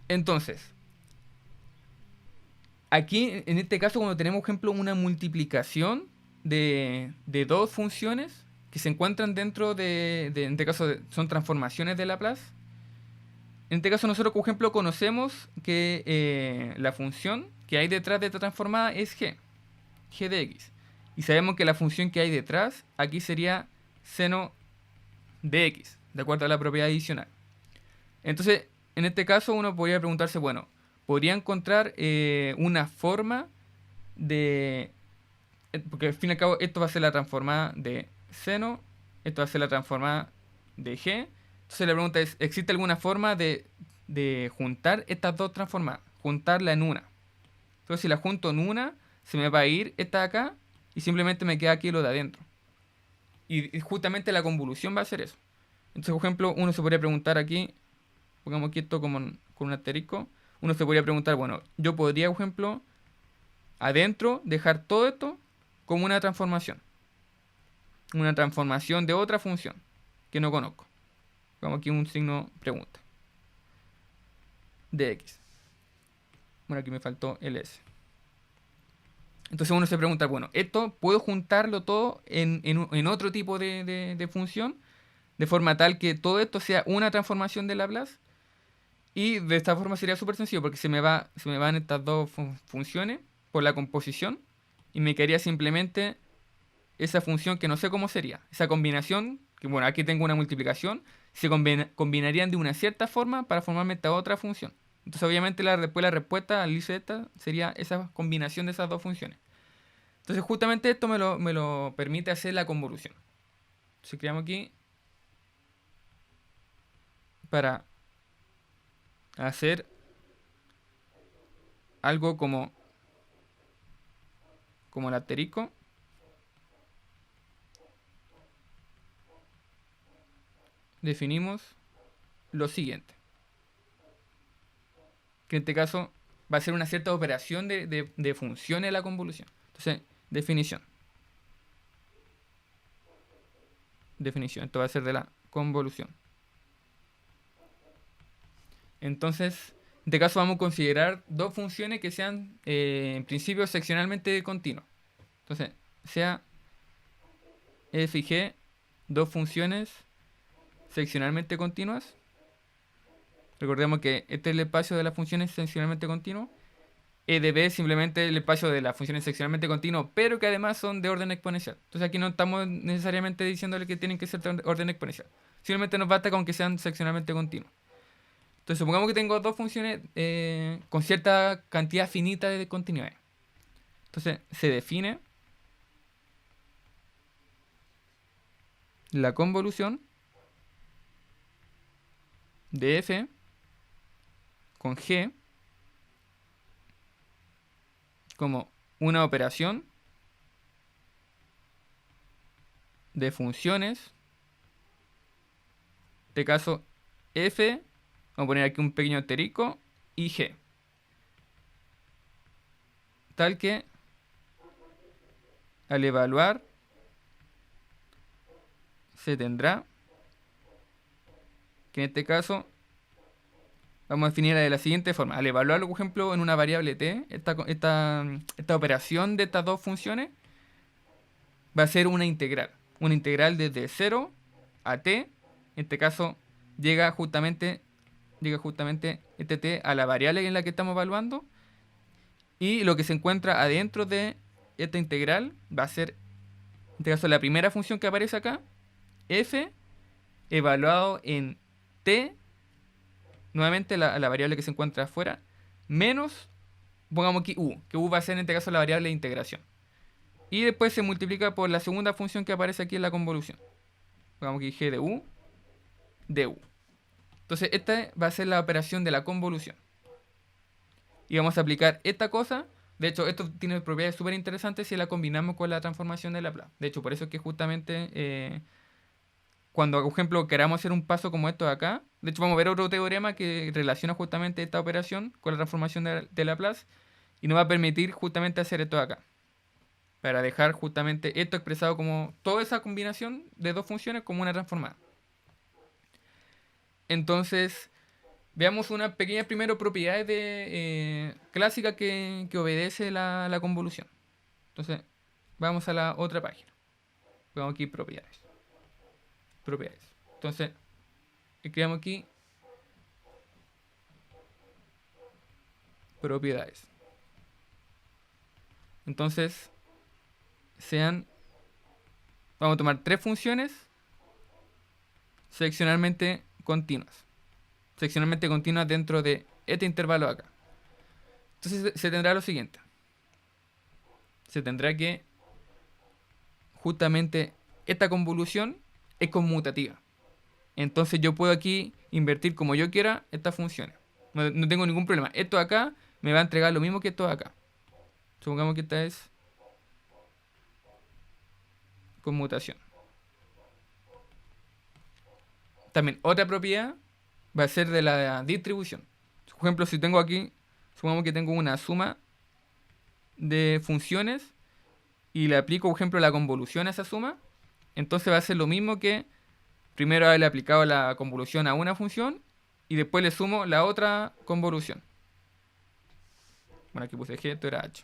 Entonces, aquí en este caso cuando tenemos, por ejemplo, una multiplicación, de dos funciones que se encuentran dentro en este caso, son transformaciones de Laplace. En este caso nosotros, por ejemplo, conocemos que la función que hay detrás de esta transformada es g de x. Y sabemos que la función que hay detrás aquí sería seno de x, de acuerdo a la propiedad adicional. Entonces, en este caso uno podría preguntarse, bueno, ¿podría encontrar una forma de... Porque al fin y al cabo esto va a ser la transformada de seno, esto va a ser la transformada de g. Entonces la pregunta es, ¿existe alguna forma de juntar estas dos transformadas? Juntarla en una. Entonces si la junto en una, se me va a ir esta de acá y simplemente me queda aquí lo de adentro. Y justamente la convolución va a ser eso. Entonces, por ejemplo, uno se podría preguntar aquí, pongamos aquí esto como con un asterisco, uno se podría preguntar, bueno, yo podría, por ejemplo, adentro dejar todo esto como una transformación de otra función que no conozco. Pongamos aquí un signo pregunta de x. Bueno, aquí me faltó el s. Entonces uno se pregunta, bueno, ¿esto puedo juntarlo todo en otro tipo de función? De forma tal que todo esto sea una transformación de Laplace. Y de esta forma sería súper sencillo porque se me van estas dos funciones por la composición. Y me quedaría simplemente esa función que no sé cómo sería. Esa combinación, que bueno, aquí tengo una multiplicación, se combinarían de una cierta forma para formarme esta otra función. Entonces obviamente después la respuesta al inicio de esta sería esa combinación de esas dos funciones. Entonces justamente esto me lo permite hacer la convolución. Si creamos aquí para hacer algo como el asterisco, definimos lo siguiente. Que en este caso va a ser una cierta operación de funciones de la convolución. Entonces, definición. Definición. Esto va a ser de la convolución. Entonces, en este caso vamos a considerar dos funciones que sean en principio seccionalmente continuas. Entonces, sea f y g, dos funciones seccionalmente continuas. Recordemos que este es el espacio de las funciones seccionalmente continuo. E de b es simplemente el espacio de las funciones seccionalmente continuo, pero que además son de orden exponencial. Entonces aquí no estamos necesariamente diciéndole que tienen que ser de orden exponencial. Simplemente nos basta con que sean seccionalmente continuos. Entonces supongamos que tengo dos funciones con cierta cantidad finita de continuidad. Entonces se define la convolución de f con g como una operación de funciones. En este caso, f, vamos a poner aquí un pequeño asterisco, y g. Tal que al evaluar se tendrá que en este caso vamos a definirla de la siguiente forma. Al evaluarlo, por ejemplo, en una variable t, esta operación de estas dos funciones va a ser una integral. Una integral desde 0 a t. En este caso llega justamente este t a la variable en la que estamos evaluando. Y lo que se encuentra adentro de esta integral va a ser, en este caso, la primera función que aparece acá, f, evaluado en t, nuevamente la variable que se encuentra afuera, menos, pongamos aquí u, que u va a ser en este caso la variable de integración. Y después se multiplica por la segunda función que aparece aquí en la convolución. Pongamos aquí g de u. Entonces esta va a ser la operación de la convolución. Y vamos a aplicar esta cosa. De hecho, esto tiene propiedades súper interesantes si la combinamos con la transformación de Laplace. De hecho, por eso es que justamente cuando, por ejemplo, queramos hacer un paso como esto de acá, de hecho vamos a ver otro teorema que relaciona justamente esta operación con la transformación de Laplace y nos va a permitir justamente hacer esto de acá. Para dejar justamente esto expresado como toda esa combinación de dos funciones como una transformada. Entonces, veamos unas pequeñas primero propiedades clásicas que obedece la convolución. Entonces, vamos a la otra página. Vamos aquí propiedades. Propiedades. Entonces, escribamos aquí propiedades. Entonces, vamos a tomar tres funciones seccionalmente continuas. Seccionalmente continuas dentro de este intervalo acá. Entonces se tendrá lo siguiente. Se tendrá que justamente esta convolución es conmutativa. Entonces yo puedo aquí invertir como yo quiera estas funciones. No tengo ningún problema. Esto de acá me va a entregar lo mismo que esto de acá. Supongamos que esta es conmutación. También otra propiedad va a ser de la distribución. Por ejemplo, si tengo aquí, supongamos que tengo una suma de funciones y le aplico, por ejemplo, la convolución a esa suma, entonces va a ser lo mismo que primero haberle aplicado la convolución a una función y después le sumo la otra convolución. Bueno, aquí puse G, esto era H.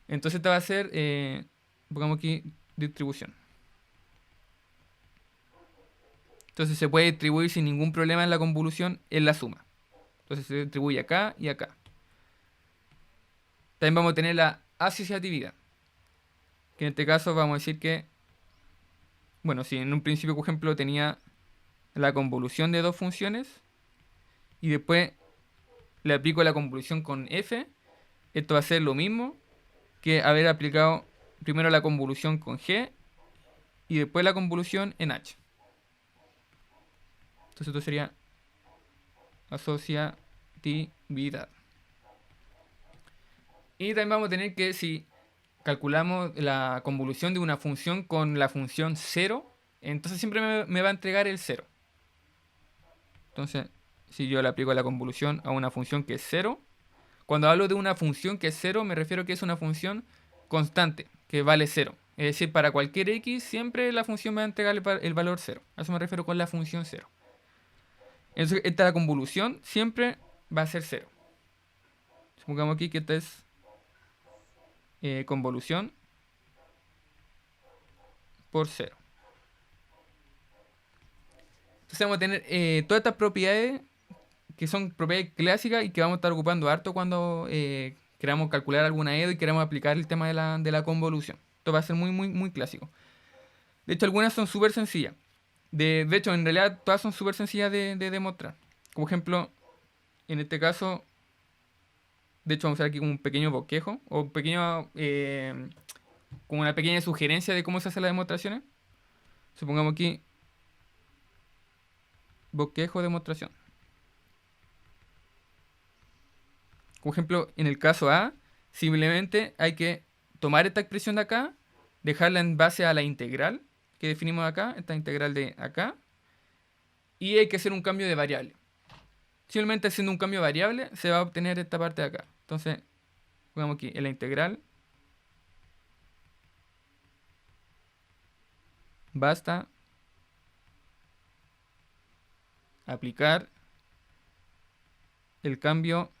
Entonces esta va a ser, pongamos aquí, distribución. Entonces se puede distribuir sin ningún problema en la convolución en la suma. Entonces se distribuye acá y acá. También vamos a tener la asociatividad. Que en este caso vamos a decir que, bueno, si en un principio, por ejemplo, tenía la convolución de dos funciones y después le aplico la convolución con f, esto va a ser lo mismo que haber aplicado primero la convolución con g y después la convolución en h. Entonces esto sería asociatividad. Y también vamos a tener que si calculamos la convolución de una función con la función 0, entonces siempre me va a entregar el 0. Entonces, si yo le aplico la convolución a una función que es 0, cuando hablo de una función que es 0, me refiero a que es una función constante, que vale 0. Es decir, para cualquier x, siempre la función me va a entregar el valor 0. A eso me refiero con la función 0. Entonces, esta convolución siempre va a ser 0. Supongamos aquí que esta es convolución por 0. Entonces vamos a tener todas estas propiedades que son propiedades clásicas y que vamos a estar ocupando harto cuando queramos calcular alguna EDO y queramos aplicar el tema de la convolución. Esto va a ser muy, muy, muy clásico. De hecho, algunas son súper sencillas. De hecho, en realidad todas son súper sencillas de demostrar. Como ejemplo, en este caso, de hecho vamos a hacer aquí como un pequeño bosquejo o un pequeño, como una pequeña sugerencia de cómo se hacen las demostraciones. Supongamos aquí bosquejo demostración. Por ejemplo, en el caso A, simplemente hay que tomar esta expresión de acá, dejarla en base a la integral que definimos acá, esta integral de acá, y hay que hacer un cambio de variable. Simplemente haciendo un cambio de variable se va a obtener esta parte de acá. Entonces, pongamos aquí en la integral. Basta aplicar el cambio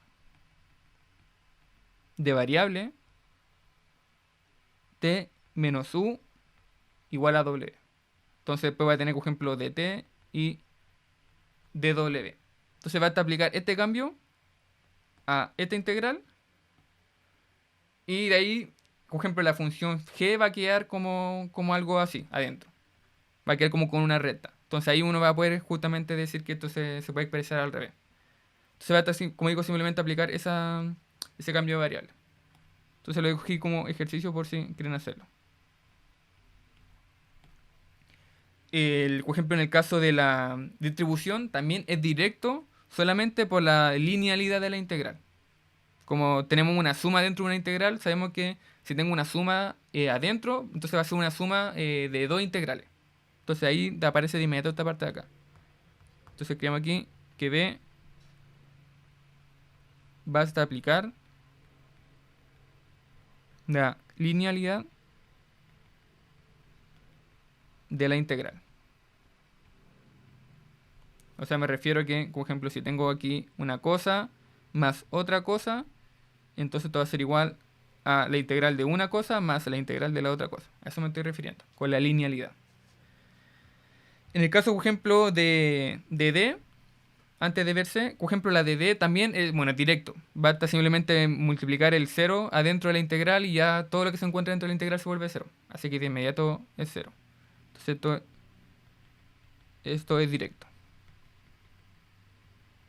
de variable t menos u igual a w. Entonces después va a tener, por ejemplo, dt y dw. Entonces va a aplicar este cambio a esta integral. Y de ahí, por ejemplo, la función g va a quedar como algo así, adentro. Va a quedar como con una recta. Entonces ahí uno va a poder justamente decir que esto se puede expresar al revés. Entonces va a estar, como digo, simplemente aplicar ese cambio de variable. Entonces lo dejo aquí como ejercicio por si quieren hacerlo. Por ejemplo, en el caso de la distribución, también es directo solamente por la linealidad de la integral. Como tenemos una suma dentro de una integral, sabemos que si tengo una suma adentro, entonces va a ser una suma de dos integrales. Entonces ahí aparece de inmediato esta parte de acá. Entonces escribimos aquí que B basta aplicar la linealidad de la integral. O sea, me refiero a que, por ejemplo, si tengo aquí una cosa más otra cosa, entonces esto va a ser igual a la integral de una cosa más la integral de la otra cosa. A eso me estoy refiriendo, con la linealidad. En el caso, por ejemplo, de D, antes de ver C, por ejemplo, la de D también es, bueno, es directo. Basta simplemente multiplicar el 0 adentro de la integral y ya todo lo que se encuentra dentro de la integral se vuelve 0. Así que de inmediato es 0. Entonces esto es directo.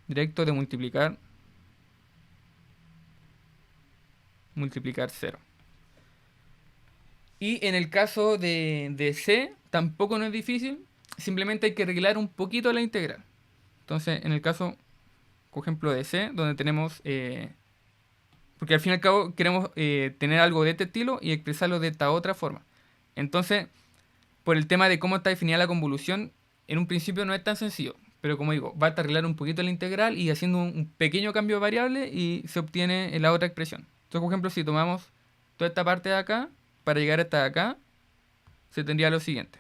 Directo de multiplicar 0. Y en el caso de C, tampoco no es difícil. Simplemente hay que arreglar un poquito la integral. Entonces, en el caso, por ejemplo, de C, donde tenemos... porque al fin y al cabo queremos tener algo de este estilo y expresarlo de esta otra forma. Entonces, por el tema de cómo está definida la convolución, en un principio no es tan sencillo. Pero como digo, basta arreglar un poquito la integral y haciendo un pequeño cambio de variable y se obtiene la otra expresión. Entonces, por ejemplo, si tomamos toda esta parte de acá, para llegar hasta acá, se tendría lo siguiente.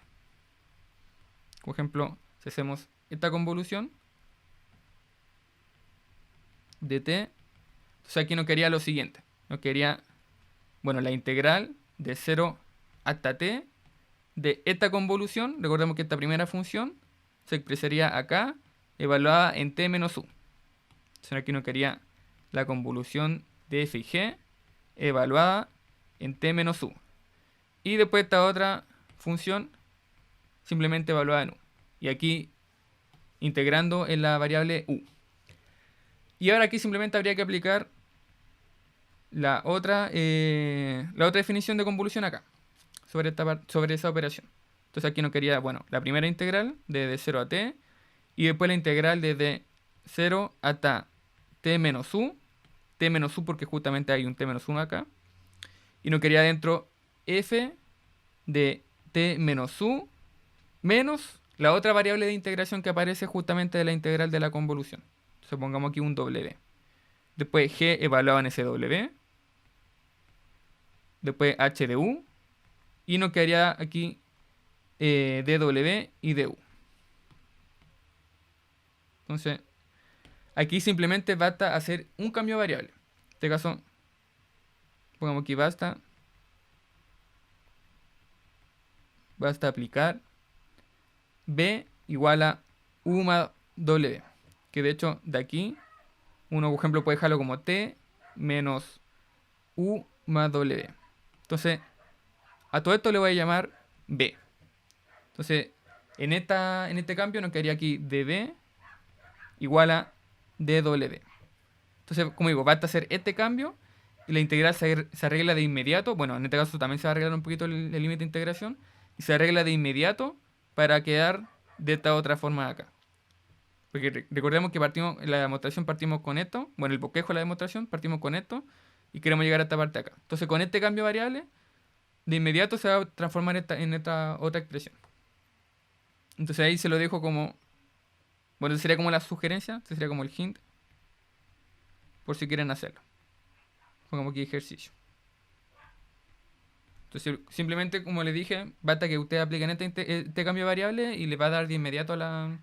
Por ejemplo, si hacemos esta convolución de t, entonces aquí nos quedaría lo siguiente. Nos quedaría, bueno, la integral de 0 hasta t de esta convolución. Recordemos que esta primera función se expresaría acá, evaluada en t menos u. Entonces aquí nos quedaría la convolución de f y g, evaluada en t menos u. Y después esta otra función, simplemente evaluada en u. Y aquí integrando en la variable u. Y ahora aquí simplemente habría que aplicar la otra definición de convolución acá, sobre esa operación. Entonces aquí nos quería, bueno, la primera integral desde 0 a t, y después la integral desde 0 hasta t menos u porque justamente hay un t menos 1 acá, y nos quería dentro f de t menos u menos la otra variable de integración que aparece justamente de la integral de la convolución. Entonces pongamos aquí un w. Después g evaluado en ese w. Después h de u. Y nos quedaría aquí dw y du. Entonces, aquí simplemente basta hacer un cambio de variable. En este caso, pongamos aquí basta aplicar b igual a u más w. Que de hecho, de aquí, uno, por ejemplo, puede dejarlo como t menos u más w. Entonces, a todo esto le voy a llamar b. Entonces, en este cambio nos quedaría aquí db igual a dw. Entonces, como digo, basta hacer este cambio y la integral se arregla de inmediato. Bueno, en este caso también se va a arreglar un poquito el límite de integración. Y se arregla de inmediato para quedar de esta otra forma de acá. Porque recordemos que en la demostración partimos con esto. Bueno, el bosquejo de la demostración partimos con esto. Y queremos llegar a esta parte de acá. Entonces, con este cambio de variable, de inmediato se va a transformar en esta otra expresión. Entonces ahí se lo dejo como... Bueno, sería como la sugerencia, sería como el hint, por si quieren hacerlo. Pongamos aquí ejercicio. Entonces simplemente, como les dije, basta que ustedes apliquen este cambio de variable y le va a dar de inmediato la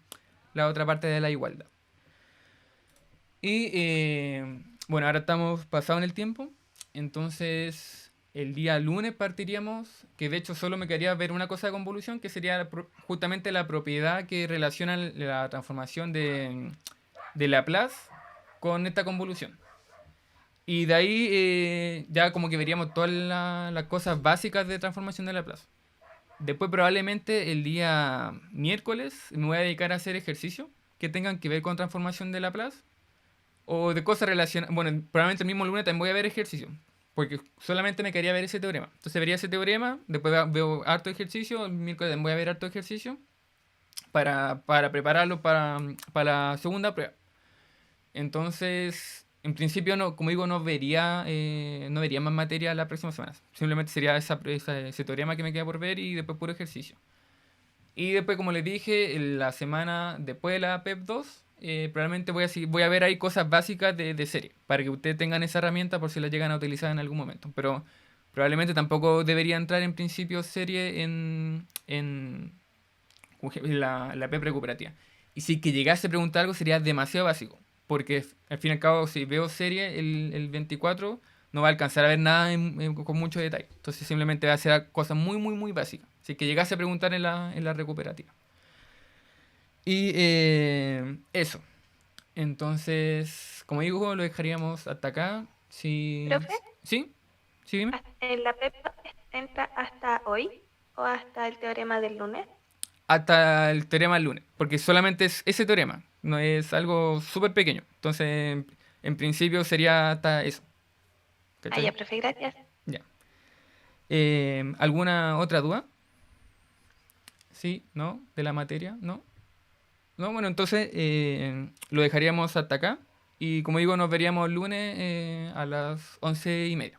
otra parte de la igualdad. Y bueno, ahora estamos pasados en el tiempo. Entonces el día lunes partiríamos, que de hecho solo me quedaría ver una cosa de convolución, que sería justamente la propiedad que relaciona la transformación de Laplace con esta convolución. Y de ahí ya como que veríamos todas las cosas básicas de transformación de Laplace. Después probablemente el día miércoles me voy a dedicar a hacer ejercicios que tengan que ver con transformación de Laplace. O de cosas relacionadas. Bueno, probablemente el mismo lunes también voy a ver ejercicio. Porque solamente me quería ver ese teorema. Entonces vería ese teorema, después veo harto ejercicio, el miércoles también voy a ver harto ejercicio para prepararlo para la segunda prueba. Entonces, en principio, no, como digo, no vería más materia la próxima semana. Simplemente sería ese teorema que me queda por ver y después puro ejercicio. Y después, como les dije, en la semana después de la PEP 2, probablemente voy a ver ahí cosas básicas de serie, para que ustedes tengan esa herramienta por si la llegan a utilizar en algún momento. Pero probablemente tampoco debería entrar en principio serie en la PEP recuperativa. Y si que llegase a preguntar algo sería demasiado básico, porque al fin y al cabo si veo serie el 24, no va a alcanzar a ver nada con mucho detalle. Entonces simplemente va a ser cosas muy, muy, muy básicas. Así que llegase a preguntar en la recuperativa. Y eso. Entonces, como digo, lo dejaríamos hasta acá. Sí, Profe, sí, sí, dime. ¿en la prepa entra hasta hoy o hasta el teorema del lunes? Hasta el teorema del lunes, porque solamente es ese teorema, no es algo súper pequeño. Entonces, en principio sería hasta eso. Ah, ¿Cachai? ya, profe, gracias. Ya. ¿Alguna otra duda? ¿Sí? ¿No? ¿De la materia? ¿No? No, bueno, entonces lo dejaríamos hasta acá. Y como digo, nos veríamos el lunes a las 11:30.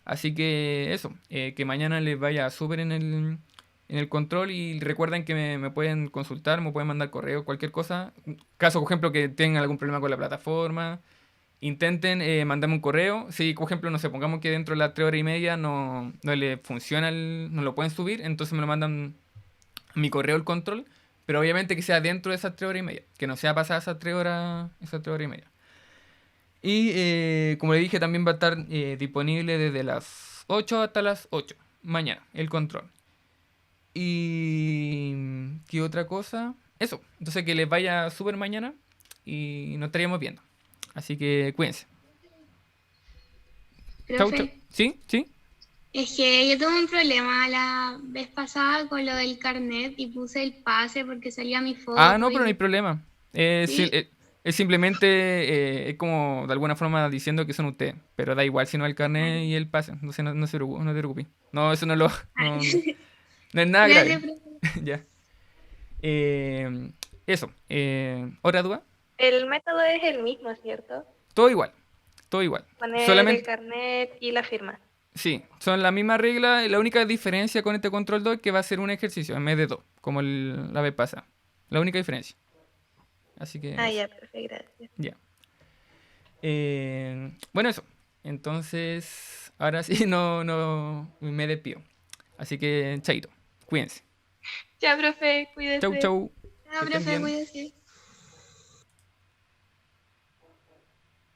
Así que eso, que mañana les vaya súper en el control y recuerden que me pueden consultar, me pueden mandar correo, cualquier cosa. Caso, por ejemplo, que tengan algún problema con la plataforma, intenten mandarme un correo. Si, por ejemplo, no sé, pongamos que dentro de las 3 horas y media no le funciona, no lo pueden subir, entonces me lo mandan a mi correo el control, pero obviamente que sea dentro de esas 3 horas y media, que no sea pasada esas 3 horas y media. Y como le dije, también va a estar disponible desde las 8 hasta las 8 mañana, el control. Y ¿qué otra cosa? Eso, entonces que les vaya súper mañana y nos estaríamos viendo. Así que cuídense. Chau, Profe, chau. ¿Sí? ¿Sí? es que yo tuve un problema la vez pasada con lo del carnet y puse el pase porque salía mi Ah, foto no, pero no hay y problema. sí. Es simplemente, es como de alguna forma diciendo que son ustedes. Pero da igual si no el carnet y el pase. No, sé, no se preocupe, no te preocupes. No, eso no lo. No es nada grave. Gracias, profe. Ya. Eso. ¿Otra duda? El método es el mismo, ¿cierto? Todo igual. Todo igual. Poner el Solamente. carnet y la firma. Sí, son la misma regla. La única diferencia con este control 2 es que va a ser un ejercicio en vez de dos, como la vez pasada. La única diferencia. Así que Ah, eso. ya, profe, gracias. Ya. Bueno, eso. Entonces, ahora sí no me despido. Así que, chaito. Cuídense. Ya, profe, Chau, cuídese. chau. Chao, Que estén profe, bien. cuídese.